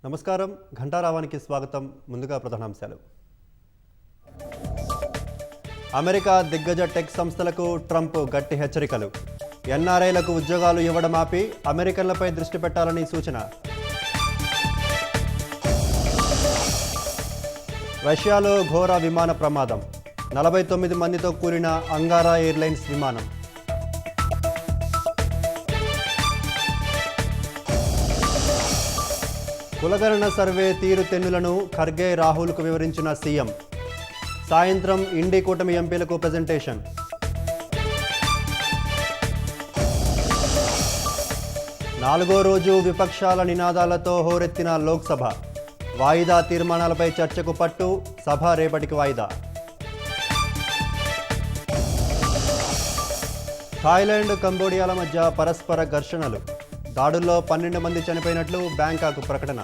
నమస్కారం ఘంటారావానికి స్వాగతం. ముందుగా ప్రధానాంశాలు. అమెరికా దిగ్గజ టెక్ సంస్థలకు ట్రంప్ గట్టి హెచ్చరికలు. ఎన్ఆర్ఐలకు ఉద్యోగాలు ఇవ్వడం ఆపి అమెరికన్లపై దృష్టి పెట్టాలని సూచన. రష్యాలో ఘోర విమాన ప్రమాదం. 49 మందితో కూలిన అంగారా ఎయిర్లైన్స్ విమానం. కులగణన సర్వే తీరుతెన్నులను ఖర్గే రాహుల్కు వివరించిన సీఎం. సాయంత్రం ఇండి కూటమి ఎంపీలకు ప్రెజెంటేషన్. నాలుగో రోజు విపక్షాల నినాదాలతో హోరెత్తిన లోక్సభ. వాయిదా తీర్మానాలపై చర్చకు పట్టు. సభ రేపటికి వాయిదా. థాయిలాండ్ కంబోడియాల మధ్య పరస్పర ఘర్షణలు. దాడుల్లో 12 మంది చనిపోయినట్లు బ్యాంకాక్ ప్రకటన.